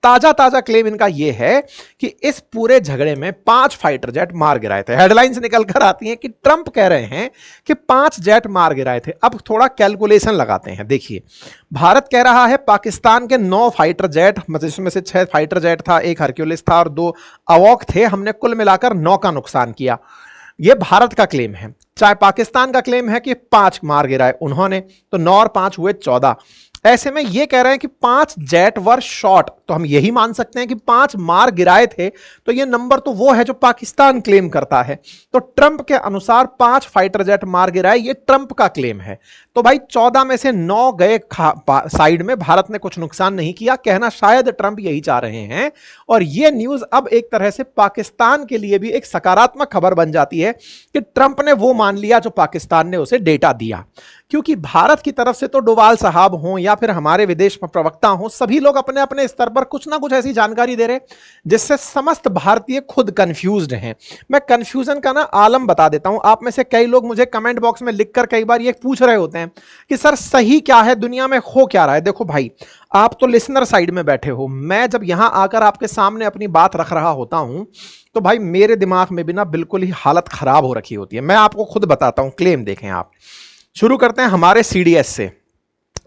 ताजा ताजा क्लेम इनका यह है कि इस पूरे झगड़े में 5 फाइटर जेट मार गिराए थे। हेडलाइंस निकल कर आती हैं कि ट्रंप कह रहे हैं कि 5 जेट मार गिराए थे। अब थोड़ा कैलकुलेशन लगाते हैं। देखिए, भारत कह रहा है पाकिस्तान के 9 फाइटर जेट, मतलब इसमें से 6 फाइटर जेट था, 1 हरक्यूलिस था और 2 अवॉक थे, हमने कुल मिलाकर 9 का नुकसान किया। यह भारत का क्लेम है। चाहे पाकिस्तान का क्लेम है कि 5 मार गिराए उन्होंने, तो 9 और 5 हुए 14। ऐसे में यह कह रहे हैं कि 5 जेट वर शॉट, तो हम यही मान सकते हैं कि 5 मार गिराए थे। तो यह नंबर तो वो है जो पाकिस्तान क्लेम करता है। तो ट्रंप के अनुसार 5 फाइटर जेट मार गिराए, यह ट्रंप का क्लेम है। तो भाई 14 में से 9 गए साइड में, भारत ने कुछ नुकसान नहीं किया। कहना शायद ट्रंप यही चाह रहे हैं। और यह न्यूज अब एक तरह से पाकिस्तान के लिए भी एक सकारात्मक खबर बन जाती है कि ट्रंप ने वो मान लिया जो पाकिस्तान ने उसे डेटा दिया। क्योंकि भारत की तरफ से तो डोवाल साहब हों या फिर हमारे विदेश प्रवक्ता हों, सभी लोग अपने अपने स्तर पर कुछ ना कुछ ऐसी जानकारी दे रहे जिससे समस्त भारतीय खुद कंफ्यूज्ड हैं। मैं कंफ्यूजन का ना आलम बता देता हूं। आप में से कई लोग मुझे कमेंट बॉक्स में लिखकर कई बार ये पूछ रहे होते हैं कि सर सही क्या है, दुनिया में हो क्या रहा है। देखो भाई, आप तो लिसनर साइड में बैठे हो, मैं जब यहां आकर आपके सामने अपनी बात रख रहा होता हूं तो भाई मेरे दिमाग में भी ना बिल्कुल ही हालत खराब हो रखी होती है। मैं आपको खुद बताता हूं। क्लेम देखें आप। शुरू करते हैं हमारे सीडीएस से।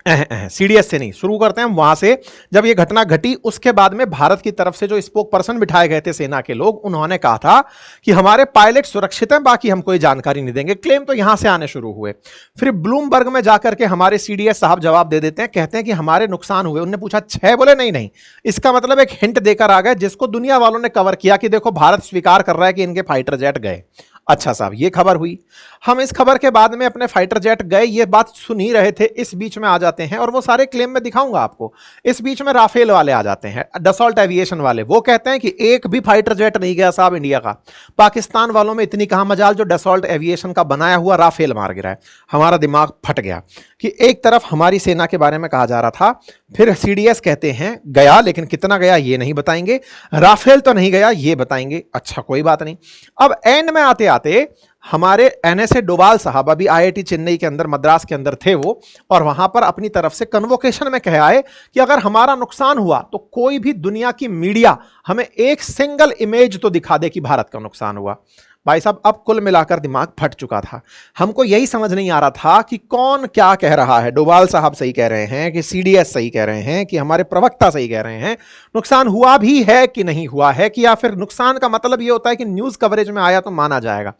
सीडीएस से नहीं, शुरू करते हैं वहां से जब यह घटना घटी उसके बाद में भारत की तरफ से जो स्पोक पर्सन बिठाए गए थे सेना के लोग, उन्होंने कहा था कि हमारे पायलट सुरक्षित हैं, बाकी हम कोई जानकारी नहीं देंगे। क्लेम तो यहां से आने शुरू हुए। फिर ब्लूमबर्ग में जाकर के हमारे सीडीएस साहब जवाब दे देते हैं, कहते हैं कि हमारे नुकसान हुए। उन्होंने पूछा 6, बोले नहीं नहीं। इसका मतलब एक हिंट देकर आ गए जिसको दुनिया वालों ने कवर किया कि देखो भारत स्वीकार कर रहा है कि इनके फाइटर जेट गए। अच्छा साहब, ये खबर हुई। हम इस खबर के बाद में अपने फाइटर जेट गए, ये बात सुन ही रहे थे। इस बीच में आ जाते हैं और वो सारे क्लेम में दिखाऊंगा आपको। इस बीच में राफेल वाले आ जाते हैं, डसॉल्ट एविएशन वाले। वो कहते हैं कि एक भी फाइटर जेट नहीं गया साहब इंडिया का। पाकिस्तान वालों में इतनी कहां मजाल जो डसॉल्ट एविएशन का बनाया हुआ राफेल मार गिरा है। हमारा दिमाग फट गया कि एक तरफ हमारी सेना के बारे में कहा जा रहा था, फिर सीडीएस कहते हैं गया, लेकिन कितना गया ये नहीं बताएंगे। राफेल तो नहीं गया ये बताएंगे। अच्छा कोई बात नहीं। अब एंड में आते आते हमारे एनएसए डोभाल साहब अभी आईआईटी चेन्नई के अंदर, मद्रास के अंदर थे वो, और वहां पर अपनी तरफ से कन्वोकेशन में कह आए कि अगर हमारा नुकसान हुआ तो कोई भी दुनिया की मीडिया हमें एक सिंगल इमेज तो दिखा दे कि भारत का नुकसान हुआ। भाई साहब, अब कुल मिलाकर दिमाग फट चुका था। हमको यही समझ नहीं आ रहा था कि कौन क्या कह रहा है। डोभाल साहब सही कह रहे हैं कि सीडीएस सही कह रहे हैं कि हमारे प्रवक्ता सही कह रहे हैं, नुकसान हुआ भी है कि नहीं हुआ है, कि या फिर नुकसान का मतलब यह होता है कि न्यूज कवरेज में आया तो माना जाएगा।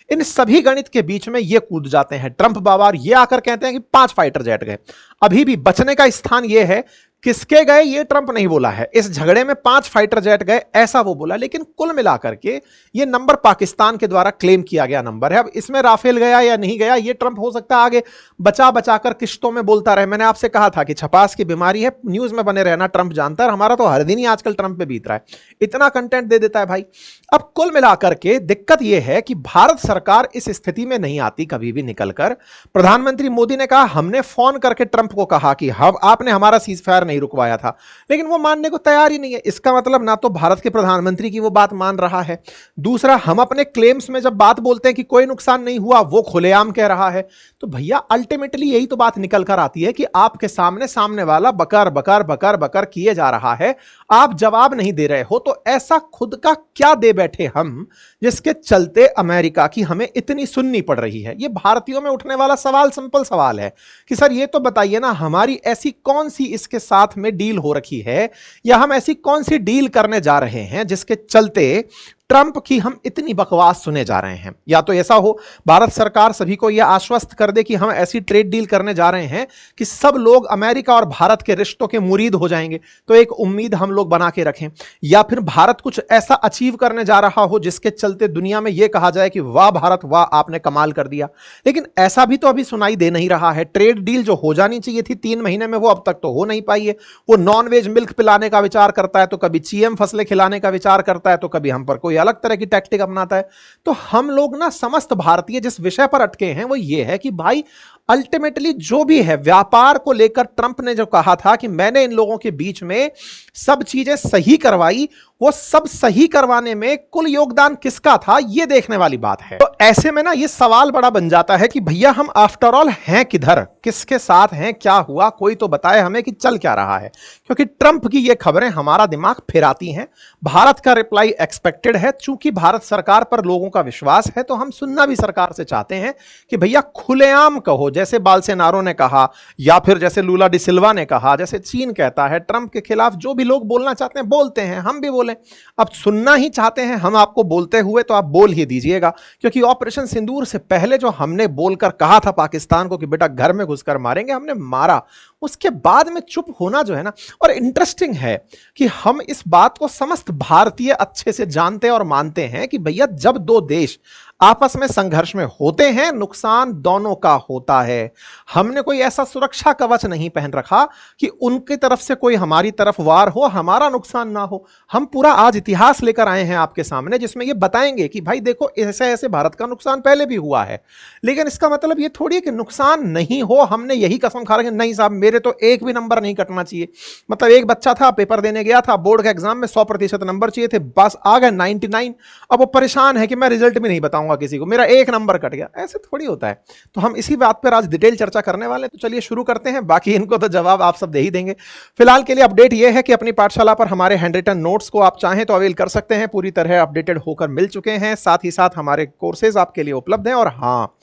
इन सभी गणित के बीच में ये कूद जाते हैं ट्रंप बाबा, और ये आकर कहते हैं कि 5 फाइटर जेट गए। अभी भी बचने का स्थान ये है, किसके गए ये ट्रंप नहीं बोला है। इस झगड़े में 5 फाइटर जेट गए ऐसा वो बोला, लेकिन कुल मिलाकर के ये नंबर पाकिस्तान के द्वारा क्लेम किया गया नंबर है। अब इसमें राफेल गया या नहीं गया ये ट्रंप हो सकता है आगे बचा बचाकर किश्तों में बोलता रहे। मैंने आपसे कहा था कि छपास की बीमारी है, न्यूज में बने रहना ट्रंप जानता है। हमारा तो हर दिन ही आजकल ट्रंप पे बीत रहा है, इतना कंटेंट दे देता है भाई। अब कुल मिलाकर के दिक्कत यह है कि भारत सरकार इस स्थिति में नहीं आती कभी भी निकलकर। प्रधानमंत्री मोदी ने कहा, हमने फोन करके ट्रंप को कहा कि हम आपने हमारा सीज फायर नहीं रुकवाया था, लेकिन वो मानने को तैयार ही नहीं है। इसका मतलब ना तो भारत के प्रधानमंत्री की वो बात मान रहा है, दूसरा हम अपने क्लेम्स में जब बात बोलते हैं कि कोई नुकसान नहीं हुआ वो खुलेआम कह रहा है। तो भैया अल्टीमेटली यही तो बात निकल कर आती है कि आपके सामने सामने वाला बकर बकर बकर बकर किए जा रहा है, आप जवाब नहीं दे रहे हो। तो ऐसा खुद का क्या दे बैठे हम जिसके चलते अमेरिका की हमें इतनी सुननी पड़ रही है। ये भारतीयों में उठने वाला सवाल सिंपल सवाल है कि सर ये तो बताइए ना, हमारी ऐसी कौन सी इसके साथ में डील हो रखी है, या हम ऐसी कौन सी डील करने जा रहे हैं जिसके चलते ट्रंप की हम इतनी बकवास सुने जा रहे हैं। या तो ऐसा हो भारत सरकार सभी को यह आश्वस्त कर दे कि हम ऐसी ट्रेड डील करने जा रहे हैं कि सब लोग अमेरिका और भारत के रिश्तों के मुरीद हो जाएंगे, तो एक उम्मीद हम लोग बना के रखें। या फिर भारत कुछ ऐसा अचीव करने जा रहा हो जिसके चलते दुनिया में यह कहा जाए कि वाह भारत वाह, आपने कमाल कर दिया। लेकिन ऐसा भी तो अभी सुनाई दे नहीं रहा है। ट्रेड डील जो हो जानी चाहिए थी 3 महीने में, वो अब तक तो हो नहीं पाई है। वो नॉनवेज मिल्क पिलाने का विचार करता है, तो कभी चीएम फसलें खिलाने का विचार करता है, तो कभी हम पर कोई अलग तरह की टैक्टिक अपनाता है। तो हम लोग ना समस्त भारतीय जिस विषय पर अटके हैं वो ये है कि भाई अल्टीमेटली जो भी है व्यापार को लेकर ट्रंप ने जो कहा था कि मैंने इन लोगों के बीच में सब चीजें सही करवाई, वो सब सही करवाने में कुल योगदान किसका था ये देखने वाली बात है। तो ऐसे में ना ये सवाल बड़ा बन जाता है कि भैया हम आफ्टर ऑल हैं किधर। किसके साथ हैं, क्या हुआ, कोई तो बताए हमें कि चल क्या रहा है, क्योंकि ट्रंप की ये खबरें हमारा दिमाग फिराती हैं। भारत का रिप्लाई एक्सपेक्टेड है, चूंकि भारत सरकार पर लोगों का विश्वास है तो हम सुनना भी सरकार से चाहते हैं कि भैया खुलेआम कहो, जैसे बाल्सेनारो ने कहा या फिर जैसे लूला डी सिल्वा ने कहा, जैसे चीन कहता है ट्रंप के खिलाफ जो भी लोग बोलना चाहते हैं बोलते हैं, हम भी बोलें। अब सुनना ही चाहते हैं हम आपको बोलते हुए, तो आप बोल ही दीजिएगा, क्योंकि ऑपरेशन सिंदूर से पहले जो हमने बोलकर कहा था पाकिस्तान को कि बेटा घर में घुसकर मारेंगे, हमने मारा। उसके बाद में चुप होना जो है ना, और इंटरेस्टिंग है कि हम इस बात को समस्त भारतीय अच्छे से जानते और मानते हैं कि भैया जब दो देश आपस में संघर्ष में होते हैं नुकसान दोनों का होता है। हमने कोई ऐसा सुरक्षा कवच नहीं पहन रखा कि उनकी तरफ से कोई हमारी तरफ वार हो, हमारा नुकसान ना हो। हम पूरा आज इतिहास लेकर आए हैं आपके सामने, जिसमें ये बताएंगे कि भाई देखो ऐसे ऐसे भारत का नुकसान पहले भी हुआ है, लेकिन इसका मतलब ये थोड़ी है कि नुकसान नहीं हो। हमने यही कसम खा रखे नहीं साहब मेरे तो एक भी नंबर नहीं कटना चाहिए। मतलब एक बच्चा था पेपर देने गया था, बोर्ड के एग्जाम में 100% नंबर चाहिए थे, बस आ गए 99। अब वो परेशान है कि मैं रिजल्ट भी नहीं बताऊंगा किसी को, मेरा एक नंबर कट गया। ऐसे थोड़ी होता है। तो हम इसी बात पर आज डिटेल चर्चा करने वाले हैं, तो चलिए शुरू करते हैं। बाकी इनको तो जवाब आप सब दे ही देंगे। फिलहाल के लिए अपडेट यह है कि अपनी पाठशाला पर हमारे हैंड रिटन नोट्स को आप चाहें तो अवेल कर सकते हैं, पूरी तरह अपडेटेड होकर मिल चुके हैं। साथ ही साथ हमारे कोर्सेज आपके लिए उपलब्ध हैं, और हाँ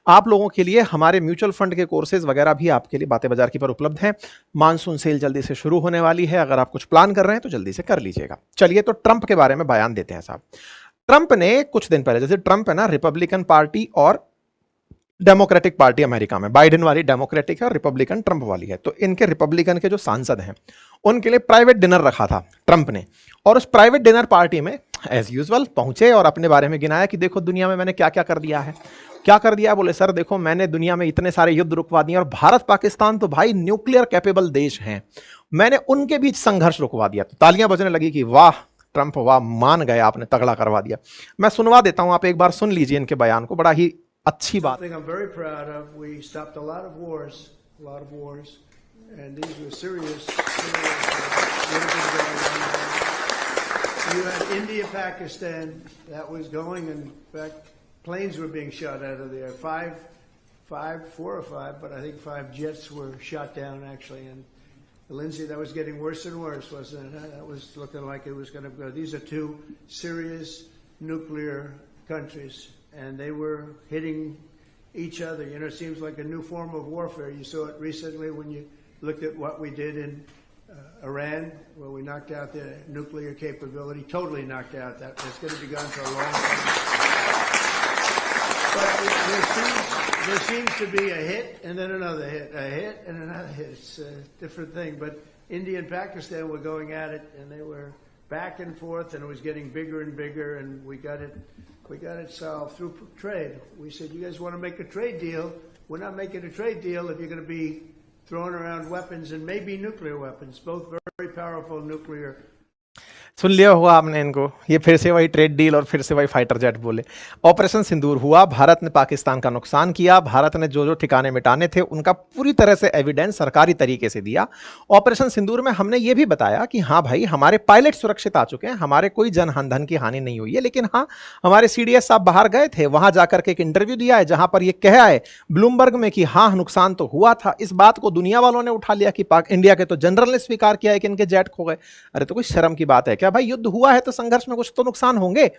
आप लोगों के लिए हमारे म्यूचुअल फंड के कोर्सेज वगैरह भी आपके लिए बातें बाजार की पर उपलब्ध हैं। मानसून सेल जल्दी से शुरू होने वाली है, अगर आप कुछ प्लान कर रहे हैं तो जल्दी से कर लीजिएगा। चलिए तो ट्रंप के बारे में बयान देते हैं साहब। ट्रंप ने कुछ दिन पहले, जैसे ट्रंप है ना रिपब्लिकन पार्टी और डेमोक्रेटिक पार्टी अमेरिका में, बाइडेन वाली डेमोक्रेटिक है और रिपब्लिकन ट्रंप वाली है, तो इनके रिपब्लिकन के जो सांसद हैं उनके लिए प्राइवेट डिनर रखा था ट्रंप ने। और उस प्राइवेट डिनर पार्टी में एज यूजुअल पहुंचे और अपने बारे में गिनाया कि देखो दुनिया में मैंने क्या क्या कर दिया है। क्या कर दिया? बोले सर देखो मैंने दुनिया में इतने सारे युद्ध रुकवा दिए, और भारत पाकिस्तान तो भाई न्यूक्लियर कैपेबल देश हैं, मैंने उनके बीच संघर्ष रुकवा दिया। तो तालियां बजने लगी कि वाह ट्रंप वाह, मान गए आपने, तगड़ा करवा दिया। मैं सुनवा देता हूं, आप एक बार सुन लीजिए इनके बयान को, बड़ा ही अच्छी बात। You had India, Pakistan, that was going, and in fact, planes were being shot out of there. Four or five, but I think 5 jets were shot down actually. And Lindsay, that was getting worse and worse, wasn't it? That was looking like it was going to go. These are 2 serious nuclear countries, and they were hitting each other. You know, it seems like a new form of warfare. You saw it recently when you looked at what we did in Iran, where we knocked out their nuclear capability, totally knocked out. That's going to be gone for a long time. But there seems to be a hit and then another hit, a hit and another hit. It's a different thing. But India and Pakistan were going at it, and they were back and forth, and it was getting bigger and bigger, and we got it solved through trade. We said, you guys want to make a trade deal? We're not making a trade deal if you're going to be throwing around weapons, and maybe nuclear weapons, both very powerful nuclear. सुन लिया होगा आपने इनको, ये फिर से वही trade deal और फिर से वही फाइटर जेट बोले। ऑपरेशन सिंदूर हुआ, भारत ने पाकिस्तान का नुकसान किया, भारत ने जो जो ठिकाने मिटाने थे उनका पूरी तरह से एविडेंस सरकारी तरीके से दिया। ऑपरेशन सिंदूर में हमने ये भी बताया कि हाँ भाई हमारे पायलट सुरक्षित आ चुके हैं, हमारे कोई धन की हानि नहीं हुई है, लेकिन हाँ हमारे CDS साहब बाहर गए थे, वहां जाकर के एक इंटरव्यू दिया है जहां पर ये कह आए ब्लूमबर्ग में कि हाँ नुकसान तो हुआ था। इस बात को दुनिया वालों ने उठा लिया कि इंडिया के तो जनरल ने स्वीकार किया है कि इनके जेट खो गए। अरे तो कोई शर्म की बात है क्या भाई? युद्ध हुआ है तो संघर्ष में कुछ तो नुकसान होंगे।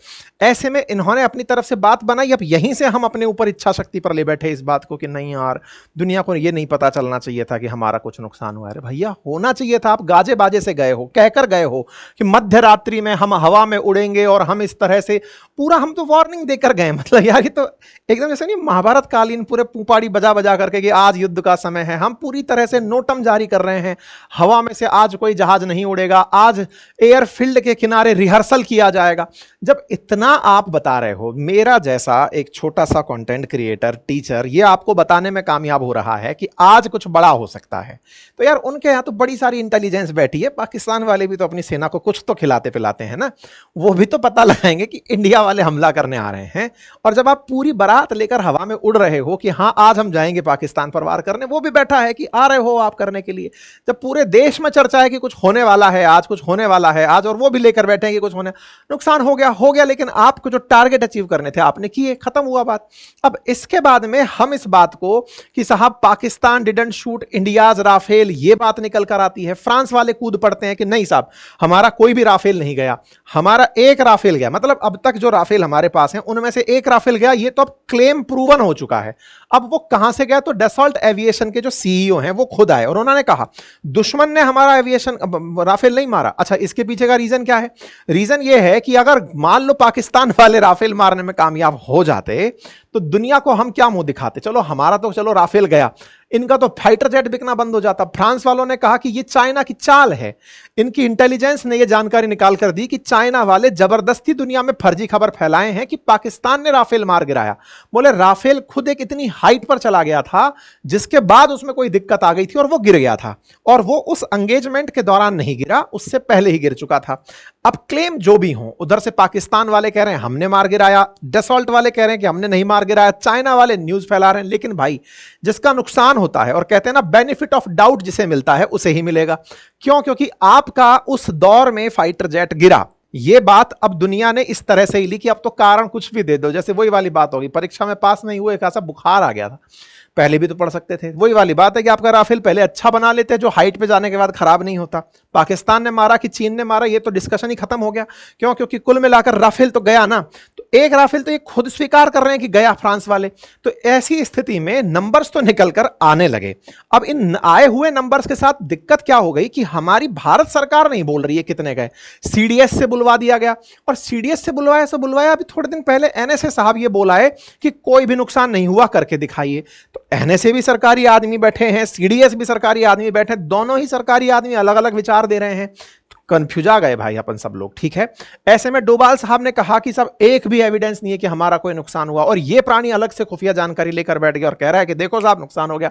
ऐसे में इन्होंने अपनी तरफ से बात बनाई, अब यहीं से हम अपने ऊपर इच्छा शक्ति पर ले बैठे इस बात को कि नहीं यार दुनिया को ये नहीं पता चलना चाहिए था कि हमारा कुछ नुकसान हुआ है। अरे भैया होना चाहिए था, आप गाजे बाजे से गए हो, कहकर गए हो कि मध्य रात्रि में हम हवा में उड़ेंगे और हम इस तरह से पूरा, हम तो वार्निंग देकर गए। मतलब यार ये तो एकदम जैसे नहीं महाभारत कालीन पूरे पुपाड़ी बजा बजा करके कि आज युद्ध का समय है, हम पूरी तरह से नोटम जारी कर रहे हैं। हवा में से आज कोई जहाज नहीं उड़ेगा, आज एयरफील्ड के किनारे रिहर्सल किया जाएगा। जब इतना आप बता रहे हो, मेरा जैसा एक छोटा सा कंटेंट क्रिएटर टीचर ये आपको बताने में कामयाब हो रहा है कि आज कुछ बड़ा हो सकता है, तो यार उनके यहाँ तो बड़ी सारी इंटेलिजेंस बैठी है। पाकिस्तान वाले भी तो अपनी सेना को कुछ तो खिलाते पिलाते हैं ना, वो भी तो पता लगाएंगे कि इंडिया वाले हमला करने आ रहे हैं। और जब आप पूरी बारात लेकर हवा में उड़ रहे हो कि हाँ आज हम जाएंगे पाकिस्तान पर वार करने, वो भी बैठा है कि आ रहे हो आप करने के लिए। जब पूरे देश में चर्चा है कि कुछ होने वाला है, आज कुछ होने वाला है आज, और और वो भी लेकर बैठे हैं कि कुछ होने नुकसान हो गया, लेकिन आपको जो टारगेट अचीव करने थे आपने किए, खत्म हुआ बात। अब इसके बाद में हम इस बात को कि साहब Pakistan didn't shoot India's Rafale, ये बात निकल कर आती है। फ्रांस वाले कूद पड़ते हैं कि नहीं साहब हमारा कोई भी राफेल नहीं गया, हमारा एक राफेल गया, मतलब अब तक जो राफेल हमारे पास हैं उनमें से एक राफेल गया, ये तो अब क्लेम प्रूवन हो चुका है। अब वो कहां से गया, तो डसॉल्ट एविएशन के जो सीईओ हैं वो खुद आए और उन्होंने कहा दुश्मन ने हमारा एविएशन राफेल नहीं मारा। अच्छा, इसके पीछे का रीजन क्या है? रीजन ये है कि अगर मान लो पाकिस्तान वाले राफेल मारने में कामयाब हो जाते तो दुनिया को हम क्या मुंह दिखाते? चलो हमारा तो चलो राफेल गया, इनका तो फाइटर जेट बिकना बंद हो जाता। फ्रांस वालों ने कहा कि ये चाइना की चाल है, इनकी इंटेलिजेंस ने ये जानकारी निकाल कर दी कि चाइना वाले जबरदस्ती दुनिया में फर्जी खबर फैलाए हैं कि पाकिस्तान ने राफेल मार गिराया। बोले राफेल खुद एक इतनी हाइट पर चला गया था जिसके बाद उसमें कोई दिक्कत आ गई थी और वो गिर गया था, और वो उस एंगेजमेंट के दौरान नहीं गिरा, उससे पहले ही गिर चुका था। अब क्लेम जो भी हो, उधर से पाकिस्तान वाले कह रहे हैं हमने मार गिराया, डसॉल्ट वाले कह रहे हैं कि हमने नहीं मार गिराया, चाइना वाले न्यूज फैला रहे हैं, लेकिन भाई जिसका नुकसान होता है, और कहते हैं ना बेनिफिट ऑफ डाउट जिसे मिलता है उसे ही मिलेगा। क्यों? क्योंकि आपका उस दौर में फाइटर जेट गिरा, ये बात अब दुनिया ने इस तरह से ही ली कि अब तो कारण कुछ भी दे दो, जैसे वही वाली बात होगी परीक्षा में पास नहीं हुए, एक ऐसा बुखार आ गया था, पहले भी तो पढ़ सकते थे। वही वाली बात है कि आपका राफेल पहले अच्छा बना लेते जो हाइट पे जाने के बाद खराब नहीं होता। पाकिस्तान ने मारा कि चीन ने मारा, ये तो डिस्कशन ही खत्म हो गया। क्यों? क्योंकि कुल मिलाकर राफेल तो गया ना, तो एक राफेल तो ये खुद स्वीकार कर रहे हैं कि गया फ्रांस वाले। तो ऐसी स्थिति में नंबर्स तो निकल कर आने लगे। अब इन आए हुए नंबर्स के साथ दिक्कत क्या हो गई कि हमारी भारत सरकार नहीं बोल रही है कितने गए, सीडीएस से बुलवा दिया गया, और सीडीएस से बुलवाया अभी थोड़े दिन पहले एनएसए साहब ये बोला है कि कोई भी नुकसान नहीं हुआ, करके दिखाइए। तो एनएसए भी सरकारी आदमी बैठे हैं, सीडीएस भी सरकारी आदमी बैठे हैं, दोनों ही सरकारी आदमी अलग अलग विचार दे रहे हैं। तो कंफ्यूजा गए भाई अपन सब लोग, ठीक है। ऐसे में डोभाल साहब ने कहा कि सब एक भी एविडेंस नहीं है कि हमारा कोई नुकसान हुआ, और ये प्राणी अलग से खुफिया जानकारी लेकर बैठ गया और कह रहा है कि देखो साहब नुकसान हो गया।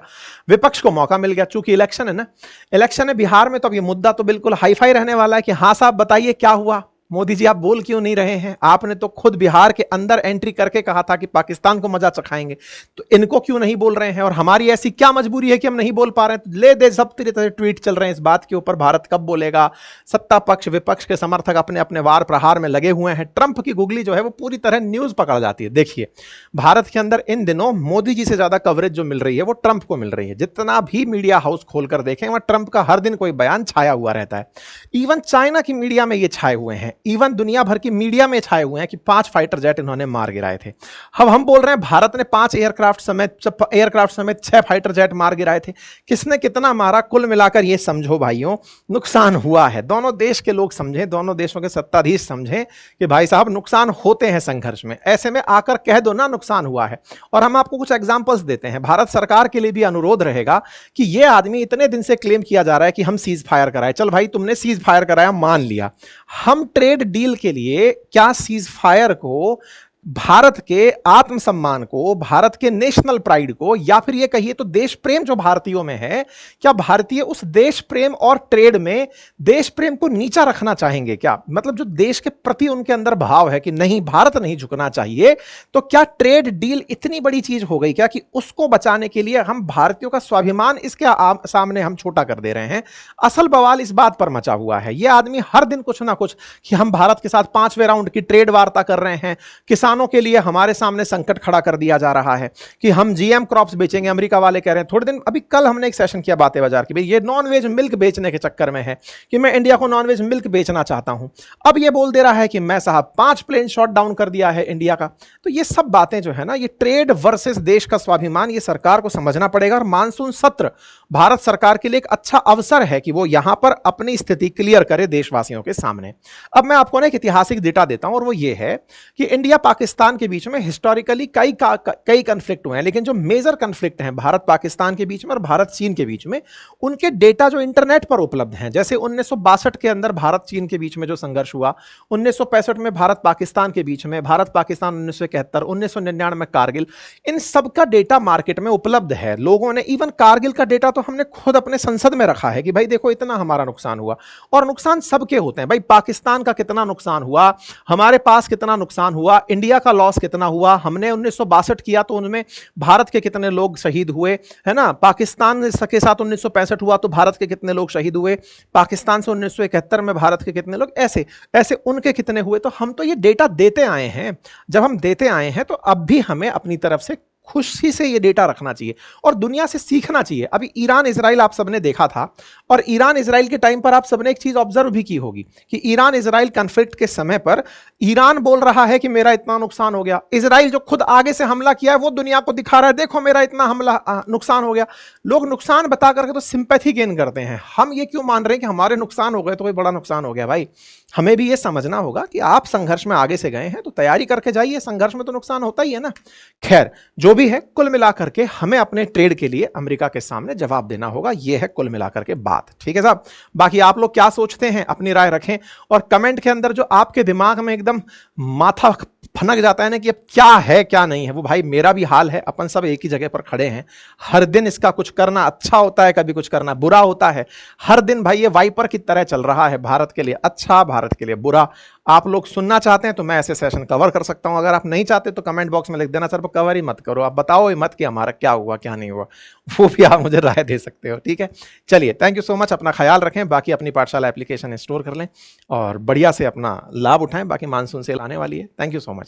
विपक्ष को मौका मिल गया, चूंकि इलेक्शन है ना, इलेक्शन है बिहार में, तो अब ये मुद्दा तो बिल्कुल हाईफाई रहने वाला है कि हाँ साहब बताइए क्या हुआ, मोदी जी आप बोल क्यों नहीं रहे हैं? आपने तो खुद बिहार के अंदर एंट्री करके कहा था कि पाकिस्तान को मजा चखाएंगे, तो इनको क्यों नहीं बोल रहे हैं? और हमारी ऐसी क्या मजबूरी है कि हम नहीं बोल पा रहे हैं? तो ले दे सब तरह से ट्वीट चल रहे हैं इस बात के ऊपर, भारत कब बोलेगा। सत्ता पक्ष विपक्ष के समर्थक अपने अपने वार प्रहार में लगे हुए हैं। ट्रंप की गुगली जो है वो पूरी तरह न्यूज पकड़ जाती है। देखिए भारत के अंदर इन दिनों मोदी जी से ज्यादा कवरेज जो मिल रही है वो ट्रंप को मिल रही है। जितना भी मीडिया हाउस खोलकर देखें वहां ट्रंप का हर दिन कोई बयान छाया हुआ रहता है। इवन चाइना की मीडिया में ये छाए हुए हैं, इवन दुनिया भर की मीडिया में छाए हुए हैं कि 5 फाइटर जेट इन्होंने मार गिराए थे। अब हम बोल रहे हैं भारत ने 5 एयरक्राफ्ट समेत 6 फाइटर जेट मार गिराए थे। किसने कितना मारा, कुल मिलाकर ये समझो भाइयों नुकसान हुआ है। दोनों देश के लोग समझें, दोनों देशों के सत्ताधीश समझें कि भाई साहब नुकसान होते हैं संघर्ष में। ऐसे में आकर कह दो ना नुकसान हुआ है। और हम आपको कुछ एग्जांपल्स देते हैं। भारत सरकार के लिए भी अनुरोध रहेगा कि ये आदमी इतने दिन से क्लेम किया जा रहा है कि हम सीज फायर कराए, चल भाई तुमने सीज फायर कराया मान लिया, हम ट्रेड डील के लिए क्या सीज फायर को भारत के आत्मसम्मान को, भारत के नेशनल प्राइड को, या फिर ये कहिए तो देश प्रेम जो भारतीयों में है, क्या भारतीय उस देश प्रेम और ट्रेड में देश प्रेम को नीचा रखना चाहेंगे क्या? मतलब जो देश के प्रति उनके अंदर भाव है कि नहीं भारत नहीं झुकना चाहिए, तो क्या ट्रेड डील इतनी बड़ी चीज हो गई क्या कि उसको बचाने के लिए हम भारतीयों का स्वाभिमान इसके सामने हम छोटा कर दे रहे हैं? असल बवाल इस बात पर मचा हुआ है। यह आदमी हर दिन कुछ ना कुछ कि हम भारत के साथ 5वें राउंड की ट्रेड वार्ता कर रहे हैं, किसानों के लिए हमारे सामने संकट खड़ा कर दिया जा रहा है कि हम जीएम क्रॉप्स बेचेंगे, अमेरिका वाले कह रहे हैं। थोड़े दिन अभी कल हमने एक सेशन किया बातें बाजार की, भाई ये नॉनवेज मिल्क बेचने के चक्कर में है कि मैं इंडिया को नॉनवेज मिल्क बेचना चाहता हूं। अब ये बोल दे रहा है कि मैं साहब 5 प्लेन शॉट डाउन कर दिया है इंडिया का। तो ये सब बातें जो है ना, ये ट्रेड वर्सेस देश का स्वाभिमान, ये सरकार को समझना पड़ेगा। और मानसून सत्र भारत सरकार के लिए एक अच्छा अवसर है कि वो यहां पर अपनी स्थिति क्लियर करे देशवासियों के सामने। अब मैं आपको ना एक ऐतिहासिक डेटा देता हूं, और वो ये है कि इंडिया पाकिस्तान के बीच में हिस्टोरिकली कई कन्फ्लिक्ट हुए हैं, लेकिन जो मेजर कन्फ्लिक्ट हैं भारत पाकिस्तान के बीच में और भारत चीन के बीच में, उनके डेटा जो इंटरनेट पर उपलब्ध हैं, जैसे 1962 के अंदर भारत चीन के बीच में जो संघर्ष हुआ, 1965 में भारत पाकिस्तान के बीच में, भारत पाकिस्तान 1971, 1999 में कारगिल, इन सबका डेटा मार्केट में उपलब्ध है। लोगों ने इवन कारगिल का डेटा तो हमने खुद अपने संसद में रखा है कि भाई देखो इतना हमारा नुकसान हुआ, और नुकसान सबके होते हैं। भाई पाकिस्तान का कितना नुकसान हुआ, हमारे पास कितना नुकसान हुआ, इंडिया इंडिया का लॉस कितना हुआ, हमने 1962 किया तो उनमें भारत के कितने लोग शहीद हुए, है ना, पाकिस्तान के साथ 1965 हुआ तो भारत के कितने लोग शहीद हुए, पाकिस्तान से 1971 में भारत के कितने लोग, ऐसे ऐसे उनके कितने हुए। तो हम तो ये डेटा देते आए हैं, जब हम देते आए हैं तो अब भी हमें अपनी तरफ से खुशी से ये डेटा रखना चाहिए और दुनिया से सीखना चाहिए। अभी ईरान इजराइल आप सबने देखा था, और ईरान इजराइल के टाइम पर आप सबने एक चीज ऑब्जर्व भी की होगी कि ईरान इजराइल कॉन्फ्लिक्ट के समय पर ईरान बोल रहा है कि मेरा इतना नुकसान हो गया, इजराइल जो खुद आगे से हमला किया है वो दुनिया को दिखा रहा है देखो मेरा इतना हमला नुकसान हो गया। लोग नुकसान बता करके तो सिंपैथी गेन करते हैं, हम ये क्यों मान रहे हैं कि हमारे नुकसान हो गए तो कोई बड़ा नुकसान हो गया। भाई हमें भी ये समझना होगा कि आप संघर्ष में आगे से गए हैं तो तैयारी करके जाइए, संघर्ष में तो नुकसान होता ही है ना। खैर जो भी है, कुल मिलाकर के हमें अपने ट्रेड के लिए अमेरिका के सामने जवाब देना होगा, यह है कुल मिलाकर के बात। ठीक है साहब, बाकी आप लोग क्या सोचते हैं अपनी राय रखें, और कमेंट के अंदर जो आपके दिमाग में एकदम माथा फनक जाता है ना कि अब क्या है क्या नहीं है, वो भाई मेरा भी हाल है, अपन सब एक ही जगह पर खड़े हैं। हर दिन इसका कुछ करना अच्छा होता है, कभी कुछ करना बुरा होता है। हर दिन भाई ये वाइपर की तरह चल रहा है, भारत के लिए अच्छा, भारत के लिए बुरा। आप लोग सुनना चाहते हैं तो मैं ऐसे सेशन कवर कर सकता हूं, अगर आप नहीं चाहते तो कमेंट बॉक्स में लिख देना सर कवर ही मत करो, आप बताओ ही मत कि हमारा क्या हुआ क्या नहीं हुआ, वो भी आप मुझे राय दे सकते हो। ठीक है, चलिए थैंक यू सो मच, अपना ख्याल रखें, बाकी अपनी पाठशाला एप्लीकेशन इंस्टॉल कर लें और बढ़िया से अपना लाभ उठाएं, बाकी मानसून सेल आने वाली है। Thank you so much.